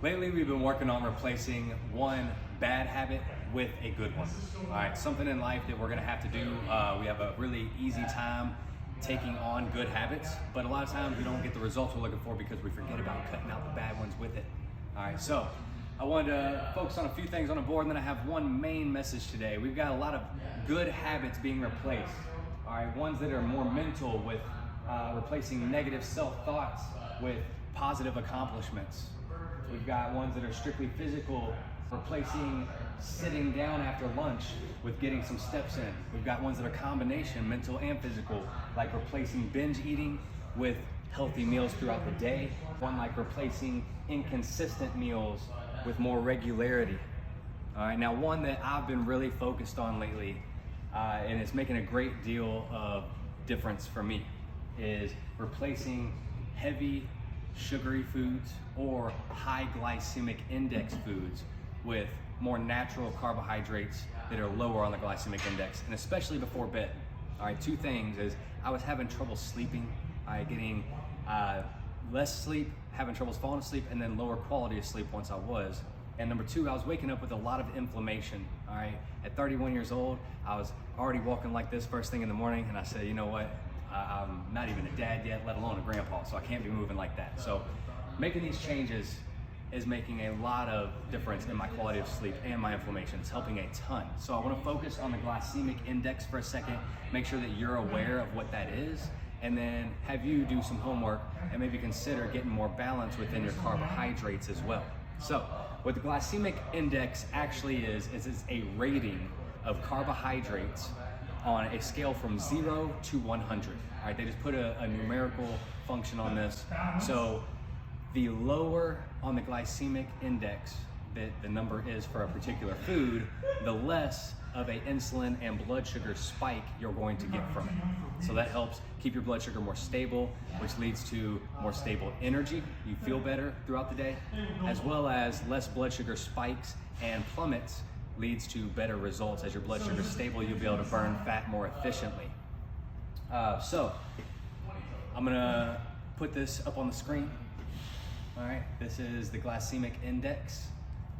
Lately, we've been working on replacing one bad habit with a good one. All right, something in life that we're gonna have to do. We have a really easy time taking on good habits, but a lot of times we don't get the results we're looking for because we forget about cutting out the bad ones with it. All right, so I wanted to focus on a few things on the board, and then I have one main message today. We've got a lot of good habits being replaced. All right, ones that are more mental, with replacing negative self-thoughts with positive accomplishments. We've got ones that are strictly physical, replacing sitting down after lunch with getting some steps in. We've got ones that are combination, mental and physical, like replacing binge eating with healthy meals throughout the day. One like replacing inconsistent meals with more regularity. All right, now one that I've been really focused on lately, and it's making a great deal of difference for me, is replacing heavy sugary foods or high glycemic index foods with more natural carbohydrates that are lower on the glycemic index, and especially before bed. All right, two things is I was having trouble sleeping, getting less sleep, having troubles falling asleep, and then lower quality of sleep once I was. And number two, I was waking up with a lot of inflammation. All right, at 31 years old, I was already walking like this first thing in the morning, and I said, you know what? I'm not even a dad yet, let alone a grandpa, so I can't be moving like that. So making these changes is making a lot of difference in my quality of sleep and my inflammation. It's helping a ton. So I want to focus on the glycemic index for a second, make sure that you're aware of what that is, and then have you do some homework and maybe consider getting more balance within your carbohydrates as well. So what the glycemic index actually is a rating of carbohydrates on a scale from 0 to 100. All right, they just put a numerical function on this. So the lower on the glycemic index that the number is for a particular food, the less of an insulin and blood sugar spike you're going to get from it. So that helps keep your blood sugar more stable, which leads to more stable energy. You feel better throughout the day, as well as less blood sugar spikes and plummets leads to better results. As your blood sugar is stable, you'll be able to burn fat more efficiently. So I'm gonna put this up on the screen. All right, this is the glycemic index.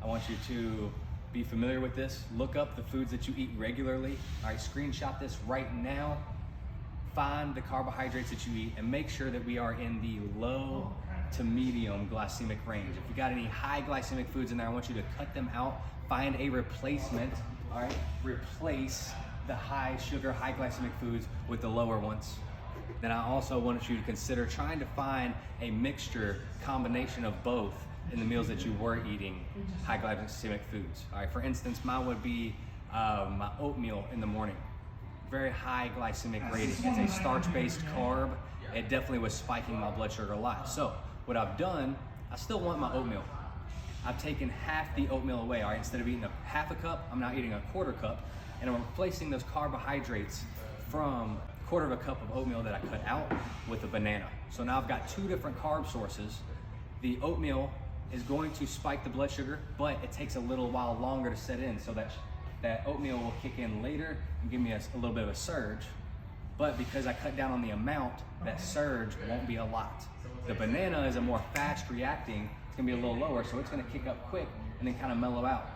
I want you to be familiar with this. Look up the foods that you eat regularly. All right, screenshot this right now. Find the carbohydrates that you eat and make sure that we are in the low to medium glycemic range. If you got any high glycemic foods in there, I want you to cut them out. Find a replacement, all right? Replace the high sugar, high glycemic foods with the lower ones. Then I also want you to consider trying to find a mixture, combination of both in the meals that you were eating high glycemic foods. All right, for instance, mine would be my oatmeal in the morning. Very high glycemic rating. It's a starch-based carb. It definitely was spiking my blood sugar a lot. So what I've done, I still want my oatmeal. I've taken half the oatmeal away. All right, instead of eating half a cup, I'm now eating a quarter cup, and I'm replacing those carbohydrates from a quarter of a cup of oatmeal that I cut out with a banana. So now I've got two different carb sources. The oatmeal is going to spike the blood sugar, but it takes a little while longer to set in, so that oatmeal will kick in later and give me a little bit of a surge. But because I cut down on the amount, that surge won't be a lot. The banana is a more fast reacting, it's gonna be a little lower, so it's gonna kick up quick and then kind of mellow out.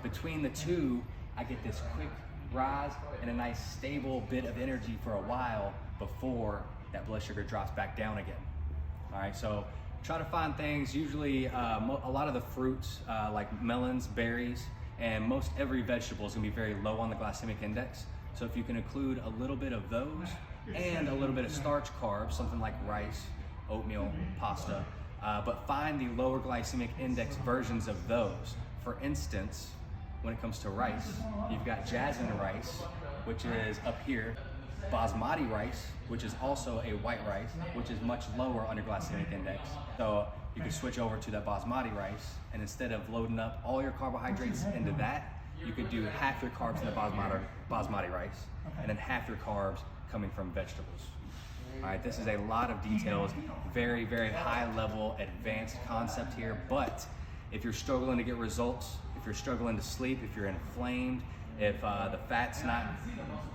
Between the two, I get this quick rise and a nice stable bit of energy for a while before that blood sugar drops back down again. All right, so try to find things, usually a lot of the fruits like melons, berries, and most every vegetable is gonna be very low on the glycemic index. So if you can include a little bit of those and a little bit of starch carbs, something like rice, oatmeal, pasta, but find the lower glycemic index versions of those. For instance, when it comes to rice, you've got jasmine rice, which is up here, basmati rice, which is also a white rice, which is much lower on your glycemic index. So you can switch over to that basmati rice, and instead of loading up all your carbohydrates into that, you could do half your carbs in the basmati rice, and then half your carbs coming from vegetables. All right, this is a lot of details, very, very high level, advanced concept here, but if you're struggling to get results, if you're struggling to sleep, if you're inflamed, if the fat's not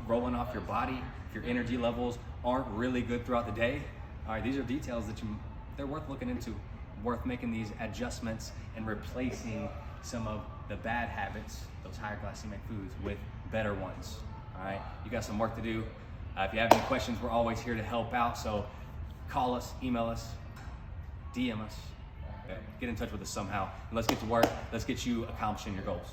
rolling off your body, if your energy levels aren't really good throughout the day, all right, these are details that they're worth looking into. worth making these adjustments and replacing some of the bad habits, those higher glycemic foods, with better ones. All right, you got some work to do. If you have any questions, we're always here to help out. So call us, email us, DM us, get in touch with us somehow, and let's get to work. Let's get you accomplishing your goals.